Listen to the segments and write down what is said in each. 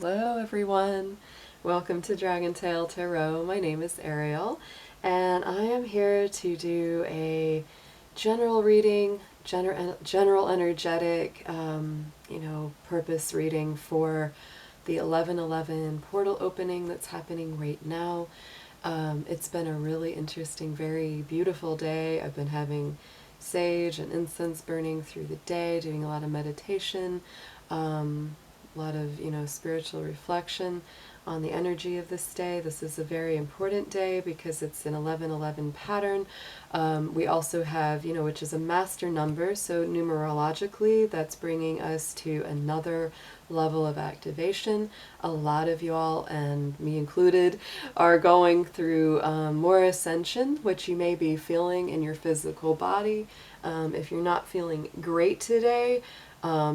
Hello everyone, welcome to DragonTaleTarot. My name is Ariel and I am here to do a general reading, general energetic, purpose reading for the 11/11 portal opening that's happening right now. It's been a really interesting, very beautiful day. I've been having sage and incense burning through the day, doing a lot of meditation. A lot of, spiritual reflection on the energy of this day. This is a very important day because it's an 11/11 pattern. We also have, which is a master number, so numerologically that's bringing us to another level of activation. A lot of y'all, and me included, are going through more ascension, which you may be feeling in your physical body. If you're not feeling great today,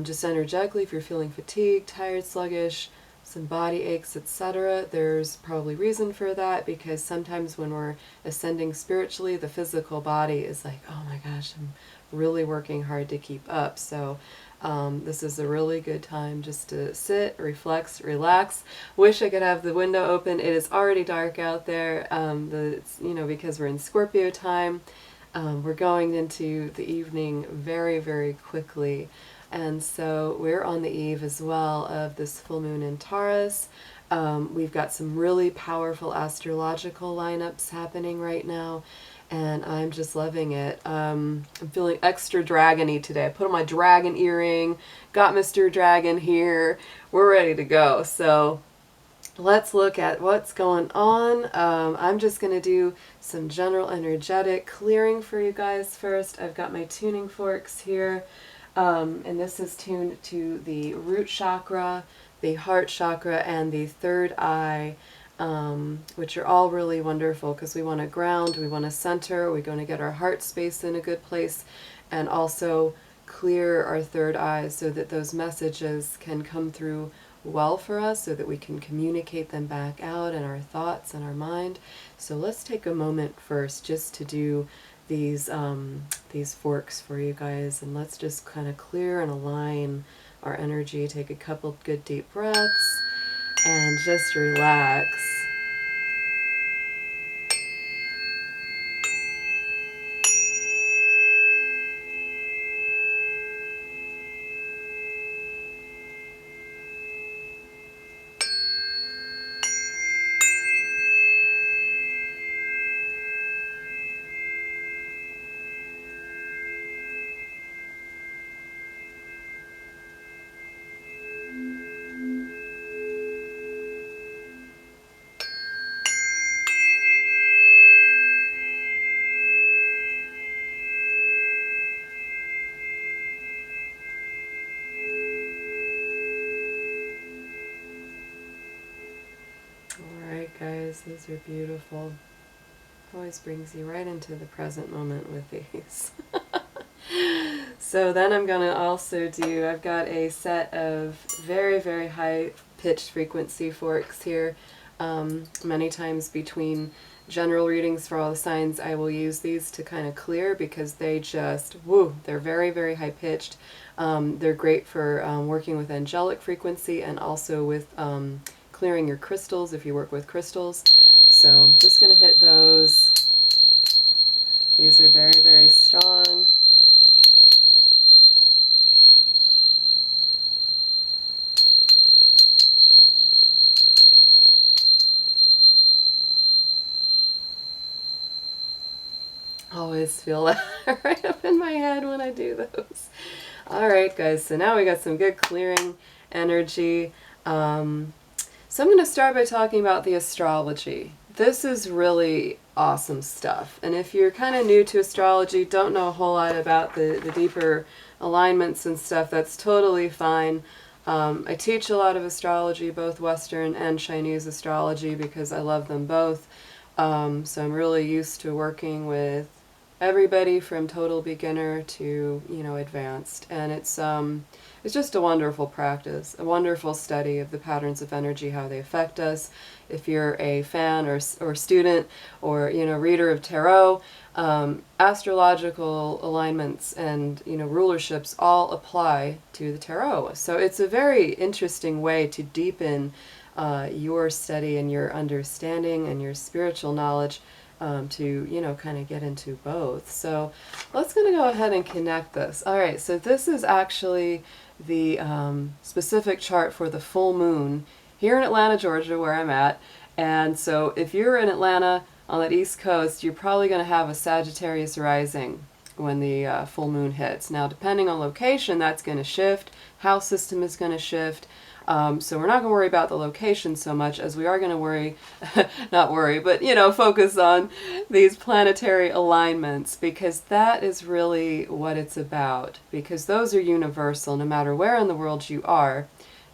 just energetically, if you're feeling fatigued, tired, sluggish, some body aches, etc., there's probably reason for that, because sometimes when we're ascending spiritually, the physical body is like, oh my gosh, I'm really working hard to keep up. So this is a really good time just to sit, reflect, relax. Wish I could have the window open. It is already dark out there, because we're in Scorpio time. We're going into the evening very, very quickly. And so we're on the eve as well of this full moon in Taurus. We've got some really powerful astrological lineups happening right now, and I'm just loving it. I'm feeling extra dragony today. I put on my dragon earring, got Mr. Dragon here. We're ready to go. So let's look at what's going on. I'm just going to do some general energetic clearing for you guys first. I've got my tuning forks here. And this is tuned to the root chakra, the heart chakra, and the third eye, which are all really wonderful because we want to ground, we want to center, we're going to get our heart space in a good place, and also clear our third eye so that those messages can come through well for us, so that we can communicate them back out in our thoughts and our mind. So let's take a moment first just to do these forks for you guys, and let's just kind of clear and align our energy. Take a couple good deep breaths and just relax. Alright guys, these are beautiful. Always brings you right into the present moment with these. So then I'm going to also do, I've got a set of very, very high pitched frequency forks here. Many times between general readings for all the signs, I will use these to kind of clear, because they just, woo, they're very, very high pitched. They're great for working with angelic frequency, and also with clearing your crystals if you work with crystals. So I'm just going to hit those. These are very, very strong. Always feel that right up in my head when I do those. Alright guys, so now we got some good clearing energy. So I'm going to start by talking about the astrology. This is really awesome stuff. And if you're kind of new to astrology, don't know a whole lot about the deeper alignments and stuff, that's totally fine. I teach a lot of astrology, both Western and Chinese astrology, because I love them both. So I'm really used to working with everybody from total beginner to, advanced. And it's just a wonderful practice, a wonderful study of the patterns of energy, how they affect us. If you're a fan or student or, reader of tarot, astrological alignments and, rulerships all apply to the tarot. So it's a very interesting way to deepen your study and your understanding and your spiritual knowledge, to, kind of get into both. So let's going to go ahead and connect this. All right, so this is actually the specific chart for the full moon here in Atlanta, Georgia, where I'm at. And so if you're in Atlanta on that East Coast, you're probably going to have a Sagittarius rising when the full moon hits. Now, depending on location, that's going to shift. House system is going to shift. So we're not going to worry about the location so much as we are going to worry, not worry, but, focus on these planetary alignments, because that is really what it's about, because those are universal. No matter where in the world you are,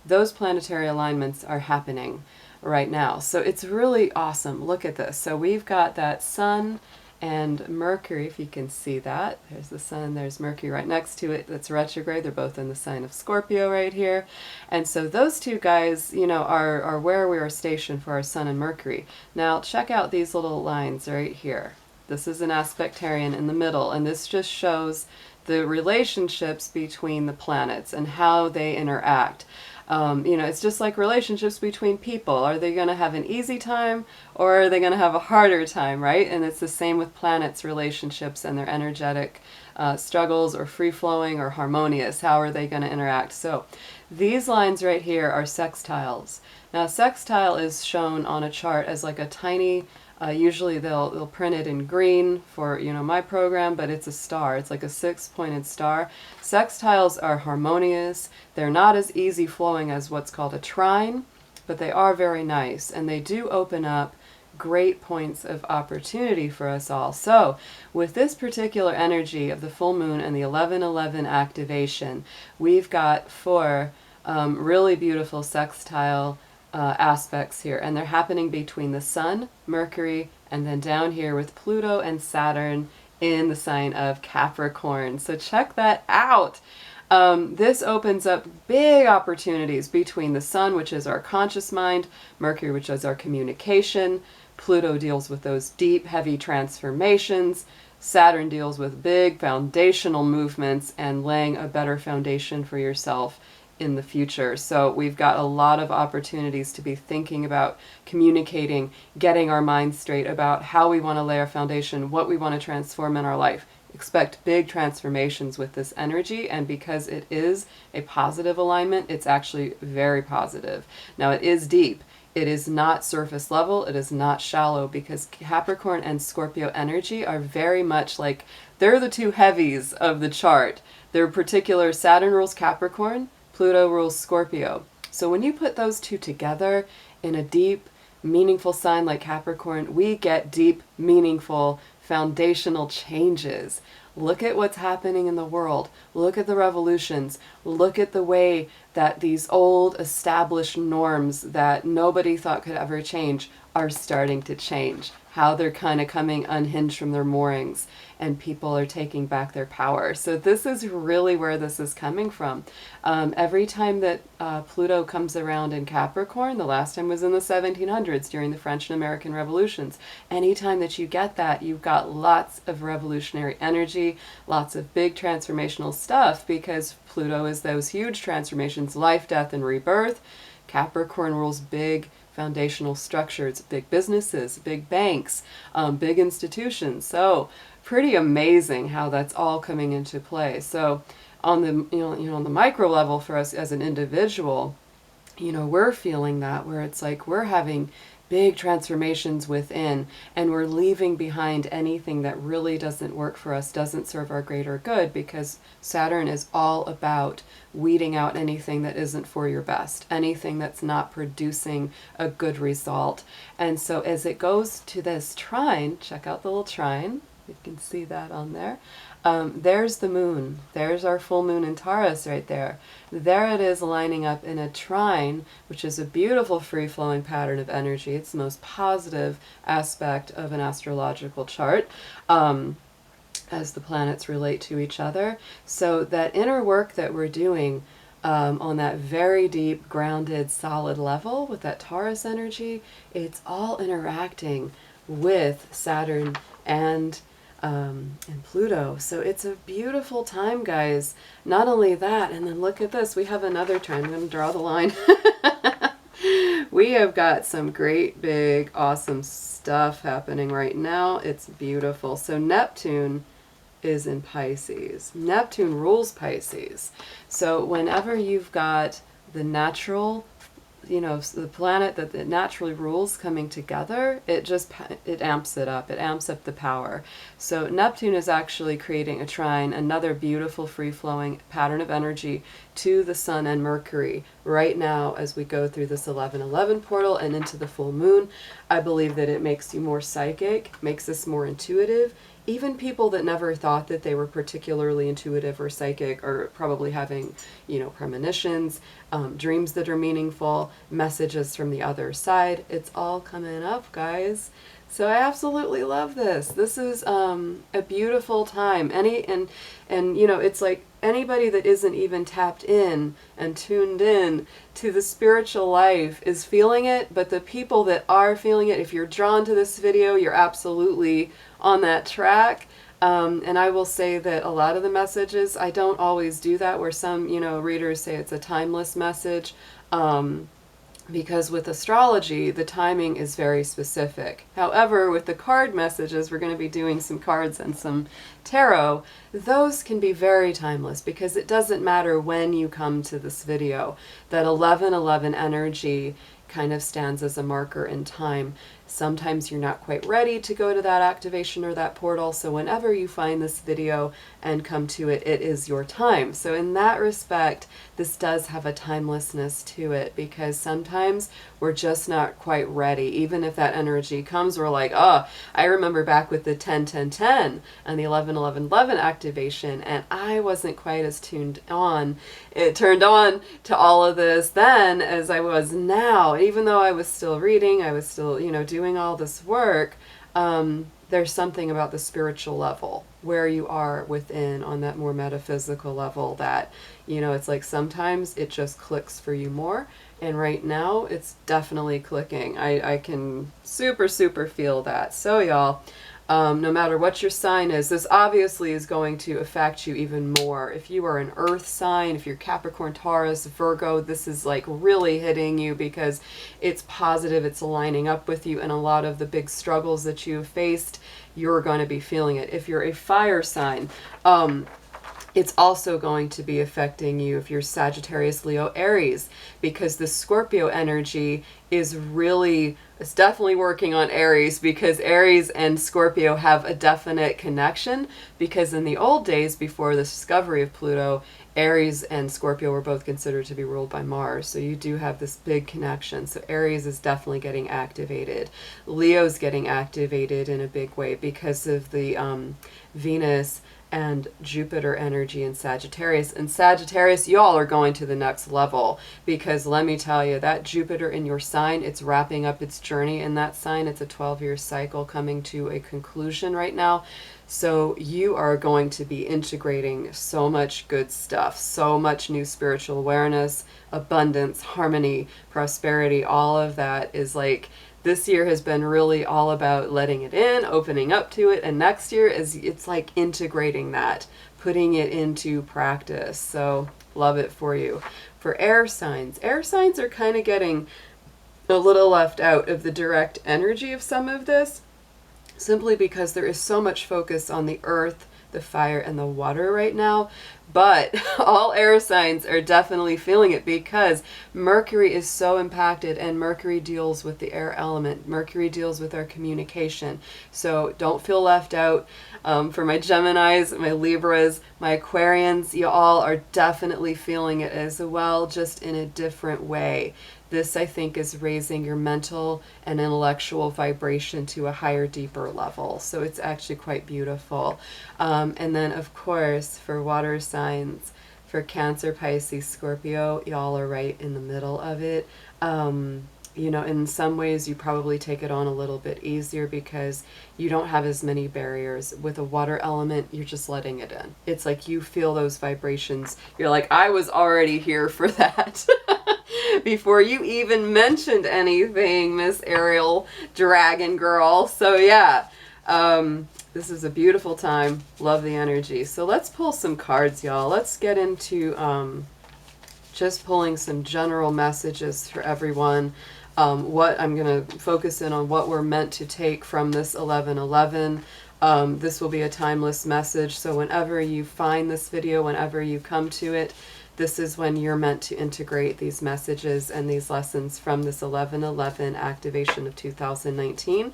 those planetary alignments are happening right now. So it's really awesome. Look at this. So we've got that Sun and Mercury, if you can see that. There's the Sun, there's Mercury right next to it. That's retrograde. They're both in the sign of Scorpio right here. And so those two guys, are where we are stationed for our Sun and Mercury. Now check out these little lines right here. This is an aspectarian in the middle, and this just shows the relationships between the planets and how they interact. It's just like relationships between people. Are they going to have an easy time or are they going to have a harder time, right? And it's the same with planets' relationships and their energetic struggles, or free-flowing or harmonious. How are they going to interact? So these lines right here are sextiles. Now, sextile is shown on a chart as like a tiny, usually they'll print it in green for, my program, but it's a star. It's like a 6-pointed star. Sextiles are harmonious. They're not as easy flowing as what's called a trine, but they are very nice, and they do open up great points of opportunity for us all. So with this particular energy of the full moon and the 11/11 activation, we've got 4 really beautiful sextile aspects here, and they're happening between the Sun, Mercury, and then down here with Pluto and Saturn in the sign of Capricorn. So check that out. This opens up big opportunities between the Sun, which is our conscious mind, Mercury, which is our communication, Pluto deals with those deep, heavy transformations, Saturn deals with big foundational movements and laying a better foundation for yourself in the future. So we've got a lot of opportunities to be thinking about, communicating, getting our minds straight about how we want to lay our foundation, what we want to transform in our life. Expect big transformations with this energy, and because it is a positive alignment, it's actually very positive. Now, it is deep. It is not surface level. It is not shallow, because Capricorn and Scorpio energy are very much like, they're the two heavies of the chart. They're particular. Saturn rules Capricorn, Pluto rules Scorpio. So when you put those two together in a deep, meaningful sign like Capricorn, we get deep, meaningful, foundational changes. Look at what's happening in the world. Look at the revolutions. Look at the way that these old established norms that nobody thought could ever change are starting to change. How they're kind of coming unhinged from their moorings, and people are taking back their power. So this is really where this is coming from. Every time that Pluto comes around in Capricorn, the last time was in the 1700s during the French and American revolutions. Anytime that you get that, you've got lots of revolutionary energy, lots of big transformational stuff, because Pluto is those huge transformations, life, death, and rebirth. Capricorn rules big foundational structures, big businesses, big banks, big institutions. So pretty amazing how that's all coming into play. So on the on the micro level for us as an individual, we're feeling that, where it's like we're having big transformations within, and we're leaving behind anything that really doesn't work for us, doesn't serve our greater good, because Saturn is all about weeding out anything that isn't for your best, anything that's not producing a good result. And so as it goes to this trine, check out the little trine, you can see that on there. There's the moon. There's our full moon in Taurus right there. There it is lining up in a trine, which is a beautiful free-flowing pattern of energy. It's the most positive aspect of an astrological chart. as the planets relate to each other. So that inner work that we're doing on that very deep, grounded, solid level with that Taurus energy, it's all interacting with Saturn and Pluto. So it's a beautiful time, guys. Not only that, and then look at this. We have another trine. I'm going to draw the line. We have got some great, big, awesome stuff happening right now. It's beautiful. So Neptune is in Pisces. Neptune rules Pisces. So whenever you've got the natural, you know, the planet that it naturally rules coming together, it amps it up. It amps up the power. So Neptune is actually creating a trine, another beautiful free-flowing pattern of energy to the Sun and Mercury right now as we go through this 11/11 portal and into the full moon. I believe that it makes you more psychic, makes us more intuitive. Even people that never thought that they were particularly intuitive or psychic are probably having, you know, premonitions, dreams that are meaningful, messages from the other side. It's all coming up, guys. So I absolutely love this. This is a beautiful time. And you know, it's like anybody that isn't even tapped in and tuned in to the spiritual life is feeling it, but the people that are feeling it, if you're drawn to this video, you're absolutely on that track. And I will say that a lot of the messages, I don't always do that, where some, you know, readers say it's a timeless message. Because with astrology, the timing is very specific. However, with the card messages, we're going to be doing some cards and some tarot. Those can be very timeless because it doesn't matter when you come to this video. That 11/11 energy kind of stands as a marker in time. Sometimes you're not quite ready to go to that activation or that portal, so whenever you find this video and come to it, it is your time. So in that respect, this does have a timelessness to it, because sometimes we're just not quite ready. Even if that energy comes, we're like, oh, I remember back with the 10-10-10 and the 11-11-11 activation, and I wasn't quite as turned on to all of this then as I was now. Even though I was still reading, I was still, you know, doing all this work, there's something about the spiritual level where you are within on that more metaphysical level that, you know, it's like sometimes it just clicks for you more. And right now it's definitely clicking. I can super feel that. So y'all, no matter what your sign is, this obviously is going to affect you even more. If you are an earth sign, if you're Capricorn, Taurus, Virgo, this is like really hitting you because it's positive, it's lining up with you, and a lot of the big struggles that you've faced, you're going to be feeling it. If you're a fire sign, it's also going to be affecting you if you're Sagittarius, Leo, Aries, because the Scorpio energy is really, it's definitely working on Aries, because Aries and Scorpio have a definite connection, because in the old days before the discovery of Pluto, Aries and Scorpio were both considered to be ruled by Mars. So you do have this big connection. So Aries is definitely getting activated. Leo's getting activated in a big way because of the Venus and Jupiter energy in Sagittarius. And Sagittarius, y'all are going to the next level, because let me tell you, that Jupiter in your sign, it's wrapping up its journey in that sign. It's a 12-year cycle coming to a conclusion right now. So you are going to be integrating so much good stuff, so much new spiritual awareness, abundance, harmony, prosperity. All of that is like, this year has been really all about letting it in, opening up to it, and next year is, it's like integrating that, putting it into practice. So love it for you. For air signs are kind of getting a little left out of the direct energy of some of this, simply because there is so much focus on the earth, the fire, and the water right now. But all air signs are definitely feeling it, because Mercury is so impacted, and Mercury deals with the air element. Mercury deals with our communication. So don't feel left out. For my Geminis, my Libras, my Aquarians, you all are definitely feeling it as well, just in a different way. This, I think, is raising your mental and intellectual vibration to a higher, deeper level. So it's actually quite beautiful. And then, of course, for water signs, for Cancer, Pisces, Scorpio, y'all are right in the middle of it. you know, in some ways you probably take it on a little bit easier because you don't have as many barriers. With a water element, you're just letting it in. It's like you feel those vibrations. You're like, I was already here for that. Before you even mentioned anything, Miss Ariel Dragon Girl. So yeah, this is a beautiful time. Love the energy. So let's pull some cards, y'all. Let's get into just pulling some general messages for everyone. What I'm going to focus in on what we're meant to take from this 11/11. This will be a timeless message. So whenever you find this video, whenever you come to it, this is when you're meant to integrate these messages and these lessons from this 11/11 activation of 2019.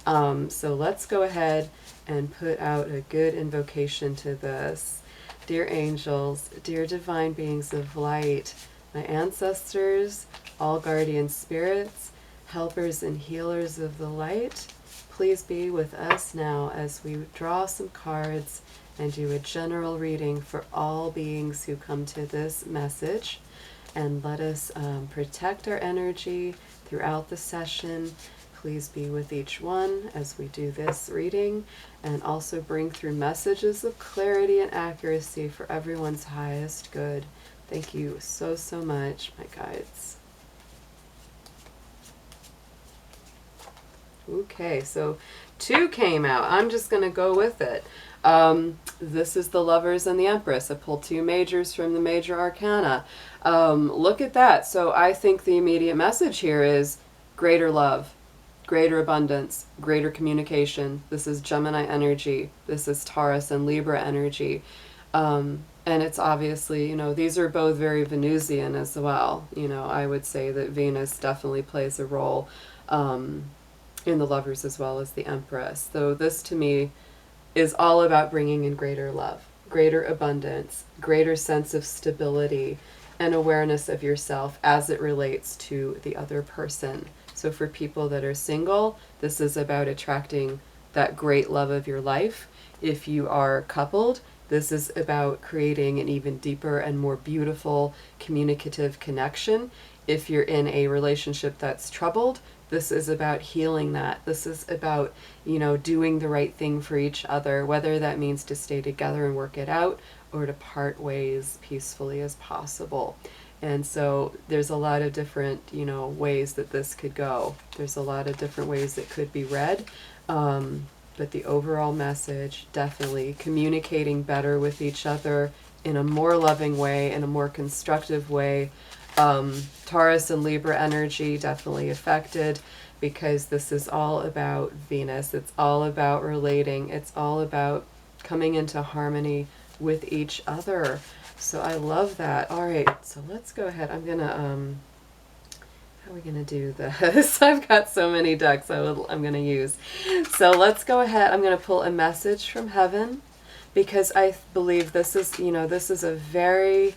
So let's go ahead and put out a good invocation to this. Dear angels, dear divine beings of light, my ancestors, all guardian spirits, helpers and healers of the light, please be with us now as we draw some cards and do a general reading for all beings who come to this message. And let us protect our energy throughout the session. Please be with each one as we do this reading, and also bring through messages of clarity and accuracy for everyone's highest good. Thank you so, so much, my guides. Okay, so 2 came out. I'm just going to go with it. This is the Lovers and the Empress. I pulled 2 majors from the major arcana. Look at that. So I think the immediate message here is greater love, greater abundance, greater communication. This is Gemini energy. This is Taurus and Libra energy. And it's obviously, you know, these are both very Venusian as well. You know, I would say that Venus definitely plays a role in the Lovers as well as the Empress. So this to me is all about bringing in greater love, greater abundance, greater sense of stability and awareness of yourself as it relates to the other person. So for people that are single, this is about attracting that great love of your life. If you are coupled, this is about creating an even deeper and more beautiful communicative connection. If you're in a relationship that's troubled, this is about healing that. This is about, you know, doing the right thing for each other, whether that means to stay together and work it out or to part ways peacefully as possible. And so there's a lot of different, you know, ways that this could go. There's a lot of different ways that could be read. But the overall message, definitely communicating better with each other in a more loving way, in a more constructive way. Taurus and Libra energy definitely affected because this is all about Venus. It's all about relating. It's all about coming into harmony with each other. So I love that. All right, so let's go ahead. I'm gonna how are we gonna do this? I've got so many decks I'm gonna use. So let's go ahead. I'm gonna pull a message from heaven because I believe this is, you know, this is a very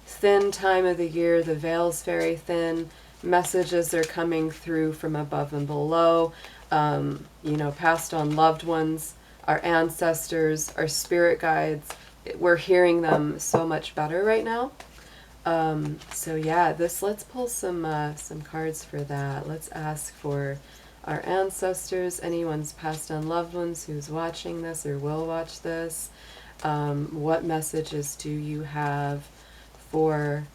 thin time of the year. The veil's very thin. Messages are coming through from above and below. You know, passed on loved ones, our ancestors, our spirit guides. We're hearing them so much better right now. So yeah, let's pull some cards for that. Let's ask for our ancestors, anyone's passed on loved ones who's watching this or will watch this. What messages do you have for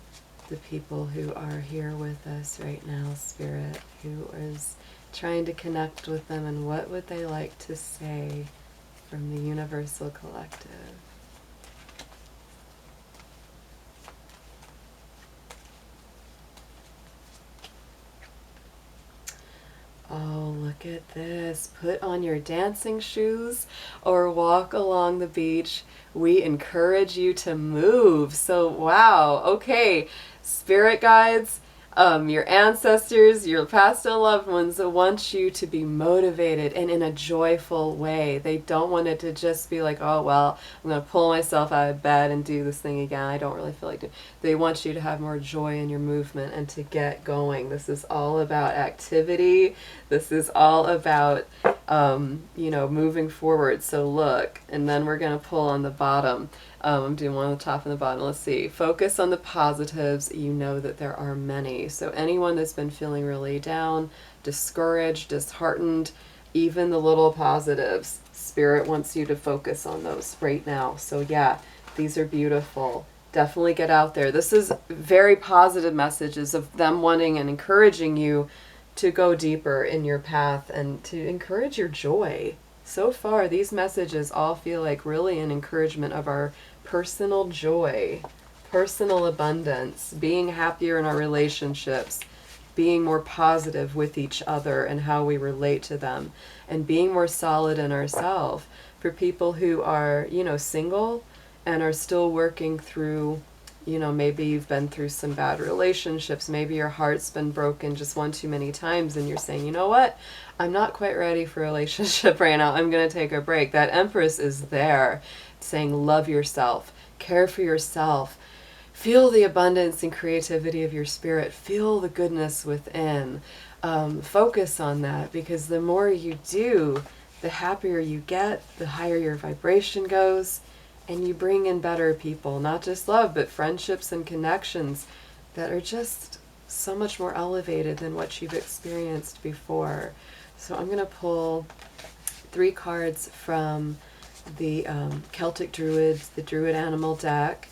the people who are here with us right now, Spirit, who is trying to connect with them, and what would they like to say from the Universal Collective? Oh, look at this. Put on your dancing shoes or walk along the beach. We encourage you to move. So, wow. Okay. Spirit guides, your ancestors, your past and loved ones want you to be motivated and in a joyful way. They don't want it to just be like, oh, well, I'm going to pull myself out of bed and do this thing again. I don't really feel like it. They want you to have more joy in your movement and to get going. This is all about activity. This is all about you know, moving forward. So look, and then we're going to pull on the bottom. I'm doing one on the top and the bottom. Let's see. Focus on the positives. You know that there are many. So anyone that's been feeling really down, discouraged, disheartened, even the little positives, Spirit wants you to focus on those right now. So yeah, these are beautiful. Definitely get out there. This is very positive messages of them wanting and encouraging you to go deeper in your path and to encourage your joy. So far, these messages all feel like really an encouragement of our personal joy, personal abundance, being happier in our relationships, being more positive with each other and how we relate to them, and being more solid in ourselves. For people who are, you know, single and are still working through, you know, maybe you've been through some bad relationships, maybe your heart's been broken just one too many times, and you're saying, you know what, I'm not quite ready for a relationship right now, I'm going to take a break. That Empress is there saying, love yourself, care for yourself, feel the abundance and creativity of your spirit, feel the goodness within. Focus on that, because the more you do, the happier you get, the higher your vibration goes, and you bring in better people, not just love, but friendships and connections that are just so much more elevated than what you've experienced before. So I'm going to pull 3 cards from the Celtic Druids, the Druid Animal deck.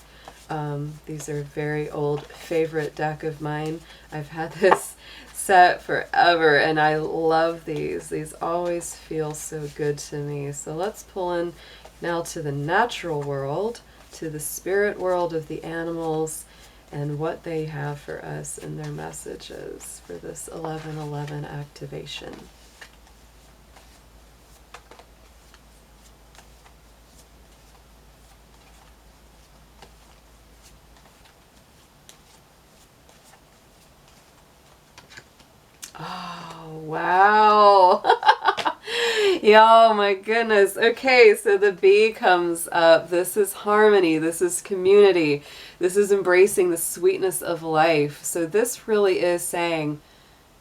These are a very old favorite deck of mine. I've had this set forever and I love these. These always feel so good to me. So let's pull in now to the natural world, to the spirit world of the animals, and what they have for us in their messages for this 11/11 activation. Oh, wow. Yeah, oh my goodness. Okay, so the bee comes up. This is harmony. This is community. This is embracing the sweetness of life. So this really is saying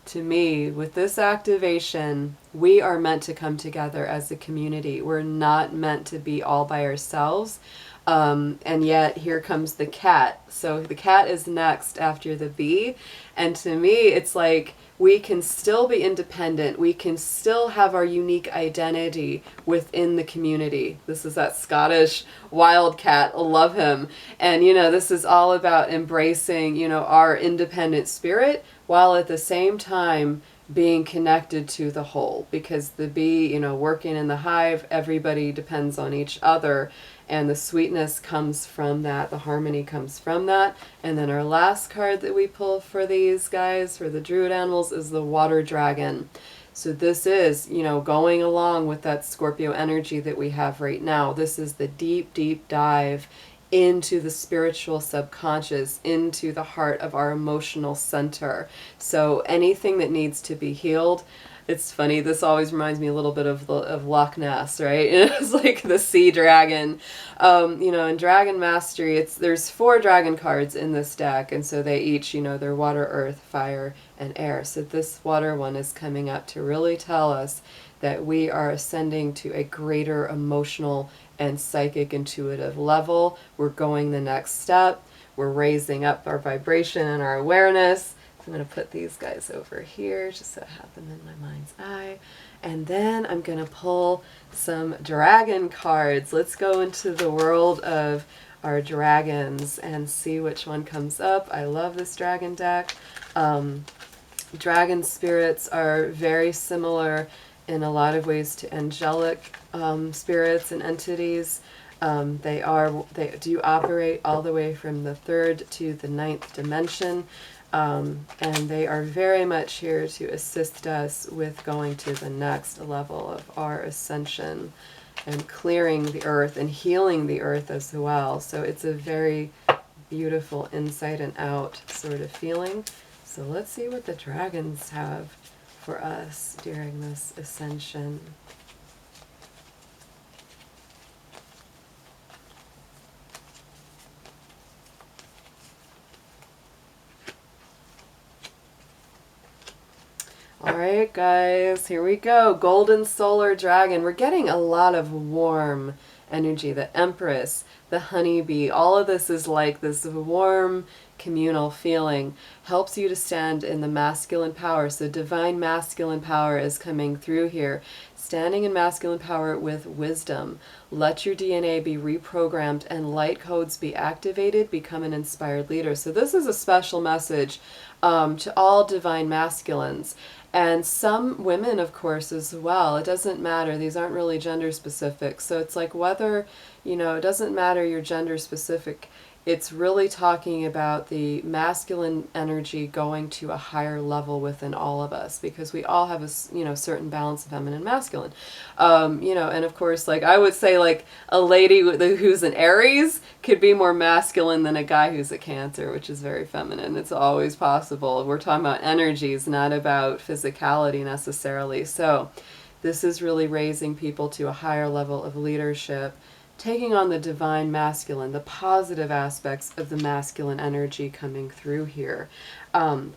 to me, with this activation, we are meant to come together as a community. We're not meant to be all by ourselves. And yet here comes the cat. So the cat is next after the bee. And to me, it's like, we can still be independent. We can still have our unique identity within the community. This is that Scottish wildcat. I love him. And, you know, this is all about embracing, you know, our independent spirit while at the same time being connected to the whole. Because the bee, you know, working in the hive, everybody depends on each other. And the sweetness comes from that, the harmony comes from that. And then our last card that we pull for these guys, for the druid animals, is the water dragon. So this is, you know, going along with that Scorpio energy that we have right now. This is the deep, deep dive into the spiritual subconscious, into the heart of our emotional center. So anything that needs to be healed. It's funny, this always reminds me a little bit of Loch Ness, right? It's like the sea dragon. You know, in Dragon Mastery, there's 4 dragon cards in this deck, and so they each, you know, they're water, earth, fire, and air. So this water one is coming up to really tell us that we are ascending to a greater emotional and psychic intuitive level. We're going the next step. We're raising up our vibration and our awareness. I'm going to put these guys over here just so I have them in my mind's eye. And then I'm going to pull some dragon cards. Let's go into the world of our dragons and see which one comes up. I love this dragon deck. Dragon spirits are very similar in a lot of ways to angelic spirits and entities. They do operate all the way from the 3rd to the 9th dimension. And they are very much here to assist us with going to the next level of our ascension and clearing the earth and healing the earth as well. So it's a very beautiful inside and out sort of feeling. So let's see what the dragons have for us during this ascension. All right, guys, here we go. Golden Solar Dragon. We're getting a lot of warm energy. The Empress, the honeybee, all of this is like this warm communal feeling. Helps you to stand in the masculine power. So divine masculine power is coming through here. Standing in masculine power with wisdom. Let your DNA be reprogrammed and light codes be activated. Become an inspired leader. So this is a special message to all divine masculines. And some women, of course, as well. It doesn't matter. These aren't really gender specific. So it's like whether, you know, it doesn't matter your gender specific. It's really talking about the masculine energy going to a higher level within all of us, because we all have a, you know, certain balance of feminine and masculine. You know, and of course, like I would say, like a lady who's an Aries could be more masculine than a guy who's a Cancer, which is very feminine. It's always possible. We're talking about energies, not about physicality necessarily. So this is really raising people to a higher level of leadership, taking on the divine masculine, the positive aspects of the masculine energy coming through here.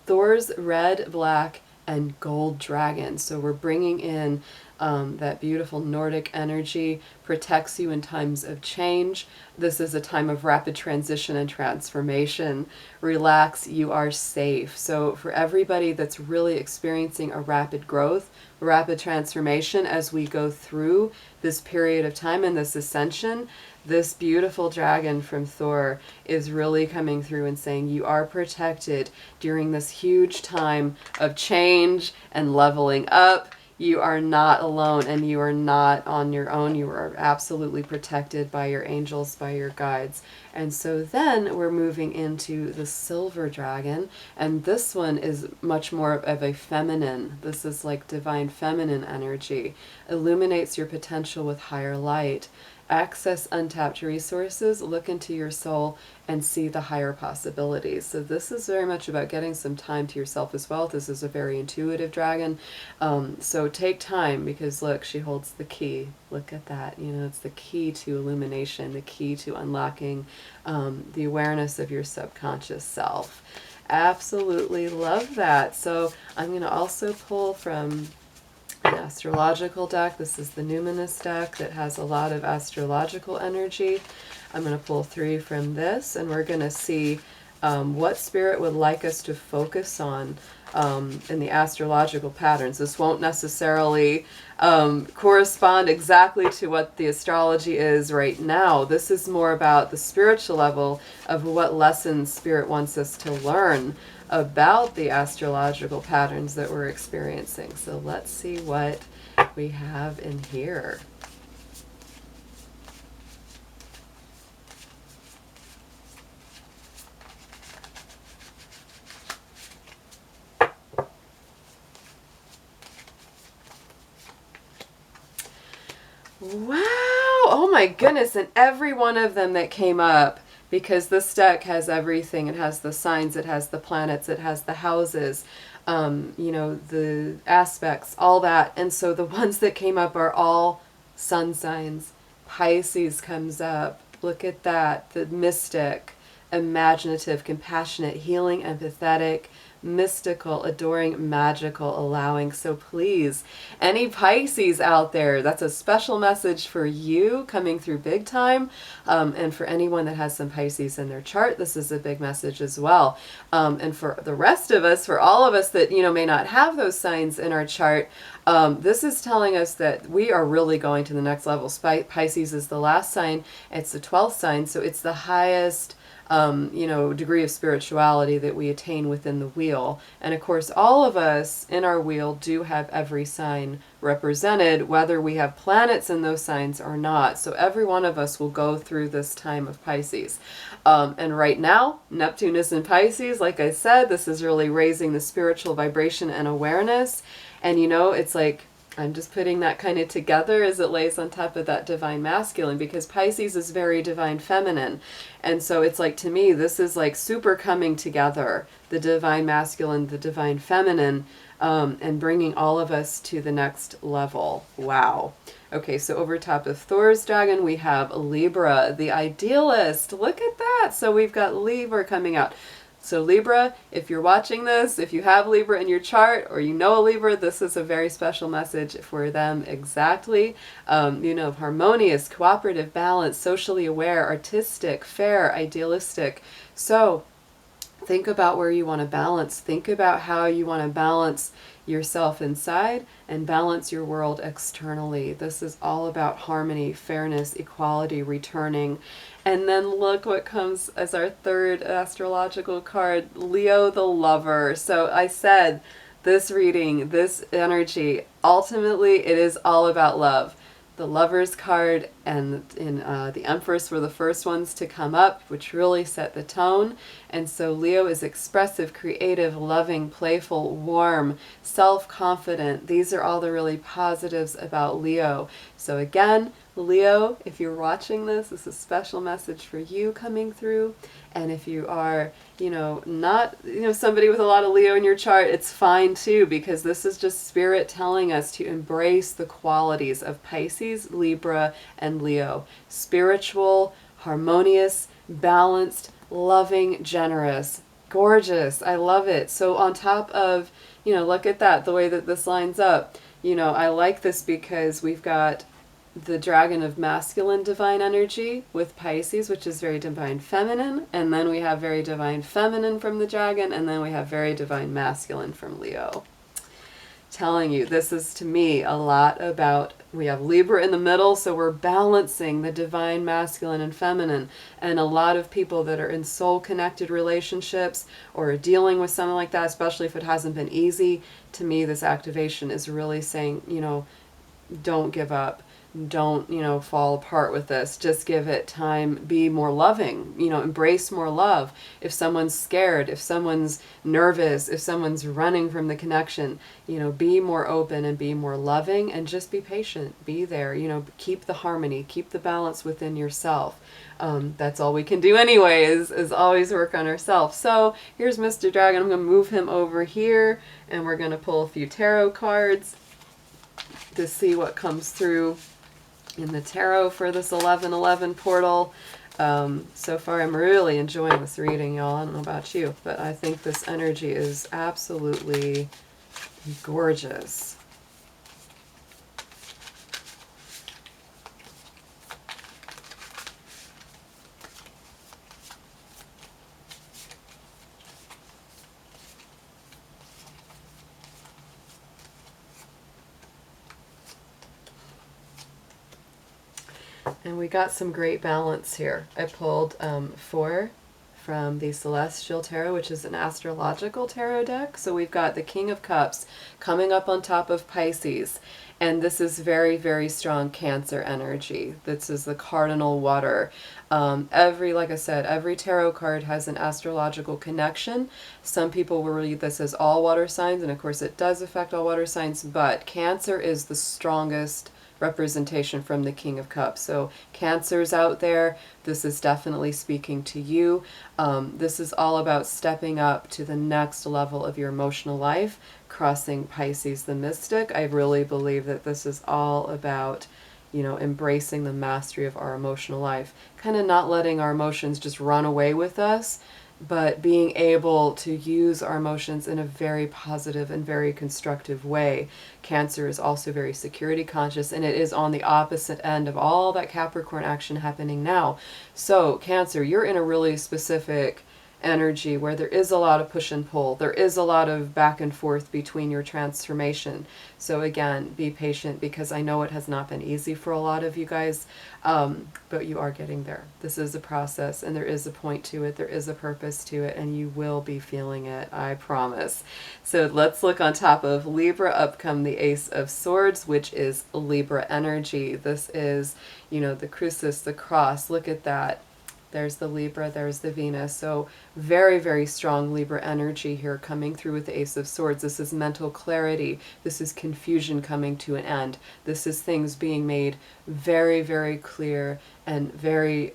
Thor's red, black, and gold dragon. So we're bringing in that beautiful Nordic energy, protects you in times of change. This is a time of rapid transition and transformation. Relax, you are safe. So for everybody that's really experiencing a rapid growth, rapid transformation as we go through this period of time and this ascension, this beautiful dragon from Thor is really coming through and saying you are protected during this huge time of change and leveling up. You are not alone and you are not on your own. You are absolutely protected by your angels, by your guides. And so then we're moving into the silver dragon, and this one is much more of a feminine. This is like divine feminine energy. Illuminates your potential with higher light. Access untapped resources, look into your soul, and see the higher possibilities. So this is very much about getting some time to yourself as well. This is a very intuitive dragon. So take time, because look, she holds the key. Look at that. You know, it's the key to illumination, the key to unlocking the awareness of your subconscious self. Absolutely love that. So I'm going to also pull from an astrological deck. This is the Numinous deck that has a lot of astrological energy. I'm going to pull 3 from this, and we're going to see what spirit would like us to focus on in the astrological patterns. This won't necessarily correspond exactly to what the astrology is right now. This is more about the spiritual level of what lessons spirit wants us to learn about the astrological patterns that we're experiencing. So let's see what we have in here. Wow! Oh my goodness, and every one of them that came up, because this deck has everything. It has the signs, it has the planets, it has the houses, you know, the aspects, all that. And so the ones that came up are all sun signs. Pisces comes up. Look at that. The mystic, imaginative, compassionate, healing, empathetic, mystical, adoring, magical, allowing. So please, any Pisces out there, that's a special message for you coming through big time. And for anyone that has some Pisces in their chart, this is a big message as well. And for the rest of us, for all of us that, you know, may not have those signs in our chart, this is telling us that we are really going to the next level. Pisces is the last sign. It's the 12th sign. So it's the highest you know, degree of spirituality that we attain within the wheel. And of course, all of us in our wheel do have every sign represented, whether we have planets in those signs or not. So every one of us will go through this time of Pisces. And right now, Neptune is in Pisces. Like I said, this is really raising the spiritual vibration and awareness. And you know, it's like, I'm just putting that kind of together as it lays on top of that divine masculine, because Pisces is very divine feminine. And so it's like, to me, this is like super coming together, the divine masculine, the divine feminine, and bringing all of us to the next level. Wow. Okay, so over top of Thor's dragon, we have Libra, the idealist. Look at that. So we've got Libra coming out. So Libra, if you're watching this, if you have Libra in your chart or you know a Libra, this is a very special message for them exactly. Harmonious, cooperative, balanced, socially aware, artistic, fair, idealistic. So think about where you want to balance. Think about how you want to balance yourself inside and balance your world externally. This is all about harmony, fairness, equality, returning. And then look what comes as our third astrological card, Leo the Lover. So I said this reading, this energy, ultimately it is all about love. The Lover's card and the Empress were the first ones to come up, which really set the tone. And so Leo is expressive, creative, loving, playful, warm, self-confident. These are all the really positives about Leo. So again, Leo, if you're watching this, this is a special message for you coming through. And if you are, not, somebody with a lot of Leo in your chart, it's fine too, because this is just spirit telling us to embrace the qualities of Pisces, Libra, and Leo. Spiritual, harmonious, balanced, loving, generous, gorgeous. I love it. So on top of, look at that, the way that this lines up. I like this because we've got the dragon of masculine divine energy with Pisces, which is very divine feminine, and then we have very divine feminine from the dragon, and then we have very divine masculine from Leo. Telling you, this is to me a lot about, we have Libra in the middle, so we're balancing the divine masculine and feminine. And a lot of people that are in soul connected relationships or are dealing with something like that, especially if it hasn't been easy, to me this activation is really saying, don't give up. Don't, fall apart with this. Just give it time. Be more loving, embrace more love. If someone's scared, if someone's nervous, if someone's running from the connection, be more open and be more loving, and just be patient. Be there, keep the harmony, keep the balance within yourself. That's all we can do anyway, is always work on ourselves. So here's Mr. Dragon. I'm going to move him over here, and we're going to pull a few tarot cards to see what comes through in the tarot for this 1111 portal. So far I'm really enjoying this reading, y'all. I don't know about you, but I think this energy is absolutely gorgeous. And we got some great balance here. I pulled 4 from the Celestial Tarot, which is an astrological tarot deck. So we've got the King of Cups coming up on top of Pisces. And this is very, very strong Cancer energy. This is the cardinal water. Like I said, every tarot card has an astrological connection. Some people will read this as all water signs, and of course it does affect all water signs, but Cancer is the strongest representation from the King of Cups. So Cancers out there, this is definitely speaking to you. This is all about stepping up to the next level of your emotional life, crossing Pisces the Mystic. I really believe that this is all about, embracing the mastery of our emotional life, kind of not letting our emotions just run away with us, but being able to use our emotions in a very positive and very constructive way. Cancer is also very security conscious, and it is on the opposite end of all that Capricorn action happening now. So Cancer, you're in a really specific energy where there is a lot of push and pull. There is a lot of back and forth between your transformation. So again, be patient, because I know it has not been easy for a lot of you guys, but you are getting there. This is a process, and there is a point to it. There is a purpose to it, and you will be feeling it, I promise. So let's look on top of Libra. Up come the Ace of Swords, which is Libra energy. This is, the crucis, the cross. Look at that. There's the Libra, there's the Venus. So very, very strong Libra energy here coming through with the Ace of Swords. This is mental clarity. This is confusion coming to an end. This is things being made very, very clear and very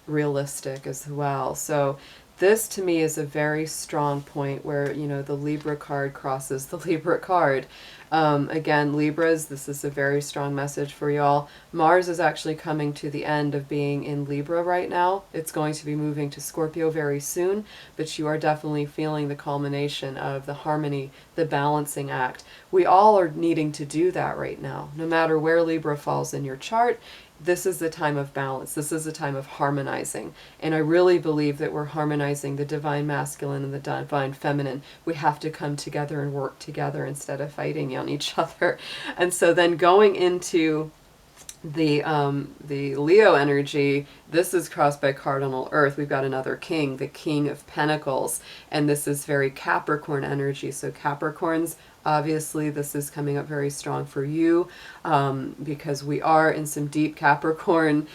realistic as well. So this to me is a very strong point where, you know, the Libra card crosses the Libra card. Again, Libras, this is a very strong message for y'all. Mars is actually coming to the end of being in Libra right now. It's going to be moving to Scorpio very soon, but you are definitely feeling the culmination of the harmony, the balancing act. We all are needing to do that right now. No matter where Libra falls in your chart, this is the time of balance. This is the time of harmonizing. And I really believe that we're harmonizing the divine masculine and the divine feminine. We have to come together and work together instead of fighting on each other. And so then going into the Leo energy, this is crossed by cardinal earth. We've got another king, the King of Pentacles, and this is very Capricorn energy. So Capricorns, obviously this is coming up very strong for you, because we are in some deep Capricorn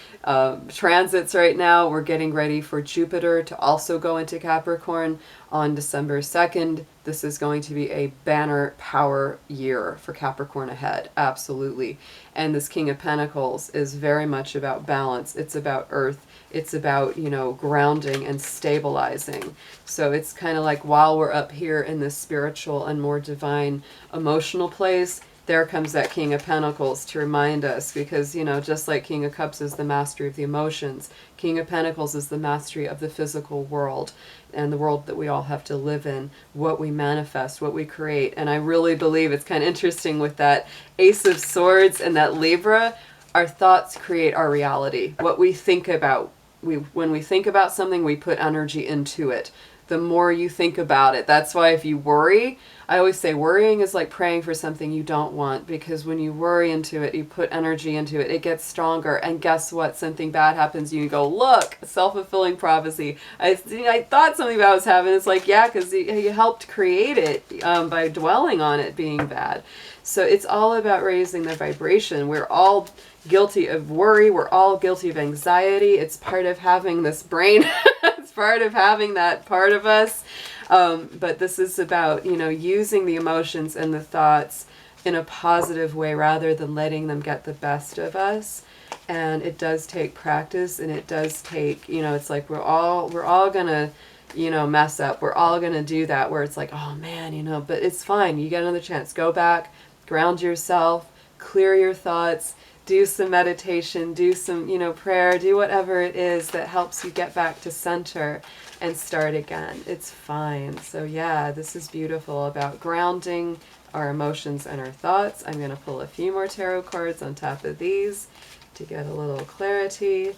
transits right now. We're getting ready for Jupiter to also go into Capricorn on December 2nd. This is going to be a banner power year for Capricorn ahead, absolutely. And this King of Pentacles is very much about balance. It's about earth. It's about, you know, grounding and stabilizing. So it's kind of like while we're up here in this spiritual and more divine emotional place, there comes that King of Pentacles to remind us, because, you know, just like King of Cups is the mastery of the emotions, King of Pentacles is the mastery of the physical world and the world that we all have to live in, what we manifest, what we create. And I really believe it's kind of interesting with that Ace of Swords and that Libra, our thoughts create our reality. What we think about, when we think about something, we put energy into it. The more you think about it, that's why if you worry, I always say worrying is like praying for something you don't want, because when you worry into it, you put energy into it, it gets stronger. And guess what? Something bad happens, you go, look, self-fulfilling prophecy. I thought something bad was happening. It's like, yeah, because you helped create it by dwelling on it being bad. So it's all about raising the vibration. We're all guilty of worry. We're all guilty of anxiety. It's part of having this brain. It's part of having that part of us. But this is about, you know, using the emotions and the thoughts in a positive way rather than letting them get the best of us. And it does take practice, and it does take, you know, it's like we're all gonna, you know, mess up. We're all gonna do that where it's like, oh man, you know, but it's fine. You get another chance. Go back, ground yourself, clear your thoughts, do some meditation, do some, you know, prayer, do whatever it is that helps you get back to center and start again. It's fine. So yeah, this is beautiful about grounding our emotions and our thoughts. I'm going to pull a few more tarot cards on top of these to get a little clarity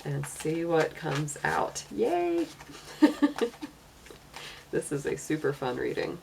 and see what comes out. Yay! This is a super fun reading.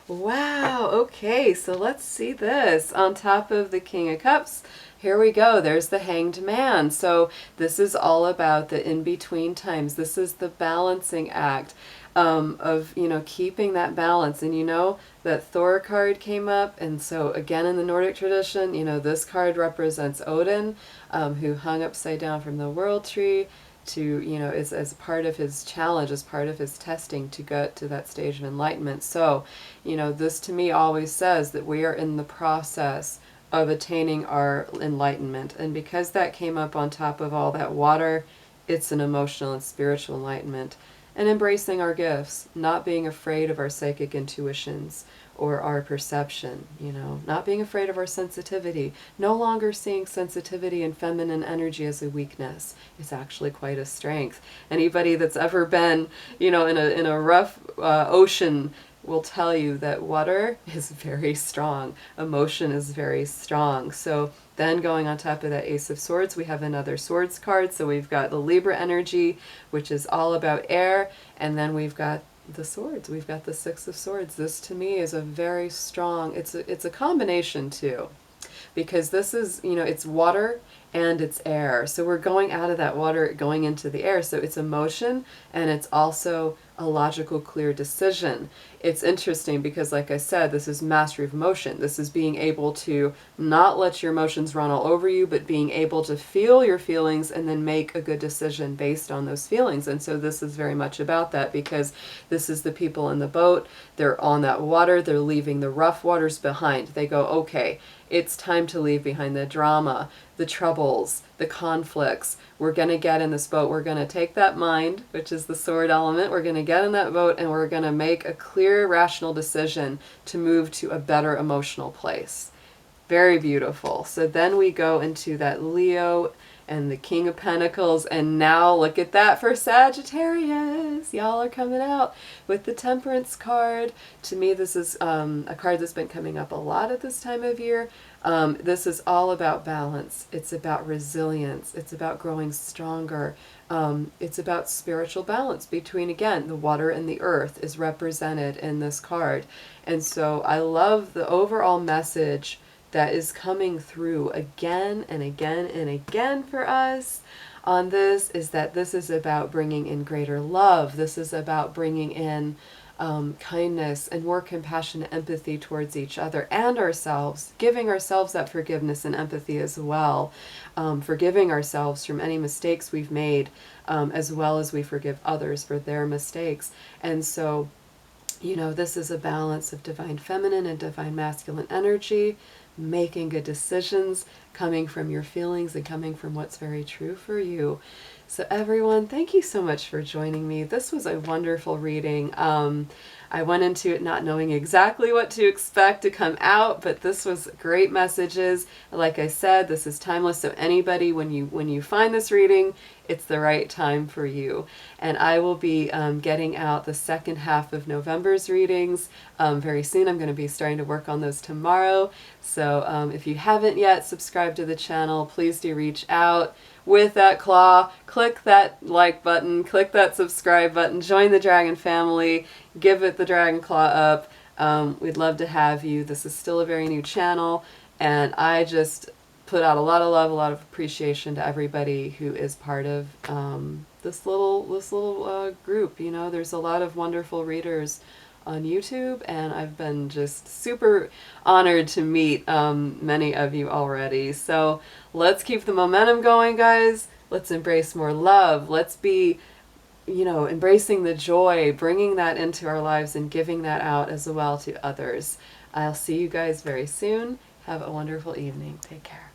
Wow, okay, so let's see this. On top of the King of Cups, here we go. There's the Hanged Man. So this is all about the in-between times. This is the balancing act of, you know, keeping that balance. And you know, that Thor card came up. And so again, in the Nordic tradition, you know, this card represents Odin, who hung upside down from the World Tree to, you know, as part of his challenge, as part of his testing to get to that stage of enlightenment. So, you know, this to me always says that we are in the process of attaining our enlightenment. And because that came up on top of all that water, it's an emotional and spiritual enlightenment. And embracing our gifts, not being afraid of our psychic intuitions or our perception, you know, not being afraid of our sensitivity, no longer seeing sensitivity and feminine energy as a weakness. It's actually quite a strength. Anybody that's ever been, you know, in a rough ocean will tell you that water is very strong. Emotion is very strong. So then going on top of that Ace of Swords, we have another Swords card. So we've got the Libra energy, which is all about air. And then we've got the swords. We've got the Six of Swords. This to me is a very strong, it's a combination too. Because this is, you know, it's water and it's air. So we're going out of that water, going into the air. So it's emotion, and it's also a logical, clear decision. It's interesting because, like I said, this is mastery of emotion. This is being able to not let your emotions run all over you, but being able to feel your feelings and then make a good decision based on those feelings. And so this is very much about that, because this is the people in the boat. They're on that water. They're leaving the rough waters behind. They go, okay, it's time to leave behind the drama, the troubles, the conflicts. We're going to get in this boat. We're going to take that mind, which is the sword element. We're going to get in that boat, and we're going to make a clear, rational decision to move to a better emotional place. Very beautiful. So then we go into that Leo and the King of Pentacles, and now look at that for Sagittarius. Y'all are coming out with the Temperance card. To me, this is a card that's been coming up a lot at this time of year. This is all about balance. It's about resilience. It's about growing stronger. It's about spiritual balance between, again, the water and the earth is represented in this card. And so I love the overall message that is coming through again and again and again for us on this, is that this is about bringing in greater love. This is about bringing in kindness and more compassion and empathy towards each other and ourselves, giving ourselves that forgiveness and empathy as well, forgiving ourselves from any mistakes we've made, as well as we forgive others for their mistakes. And so, you know, this is a balance of divine feminine and divine masculine energy, making good decisions, coming from your feelings and coming from what's very true for you. So everyone, thank you so much for joining me. This was a wonderful reading. I went into it not knowing exactly what to expect to come out, but this was great messages. Like I said, this is timeless, so anybody, when you find this reading, it's the right time for you. And I will be getting out the second half of November's readings very soon. I'm going to be starting to work on those tomorrow. So if you haven't yet subscribed to the channel, please do reach out with that claw, click that like button, click that subscribe button, join the Dragon family, give it the Dragon claw up. We'd love to have you. This is still a very new channel, and I just put out a lot of love, a lot of appreciation to everybody who is part of this little group. You know, there's a lot of wonderful readers on YouTube, and I've been just super honored to meet many of you already. So let's keep the momentum going, guys. Let's embrace more love. Let's be, you know, embracing the joy, bringing that into our lives and giving that out as well to others. I'll see you guys very soon. Have a wonderful evening. Take care.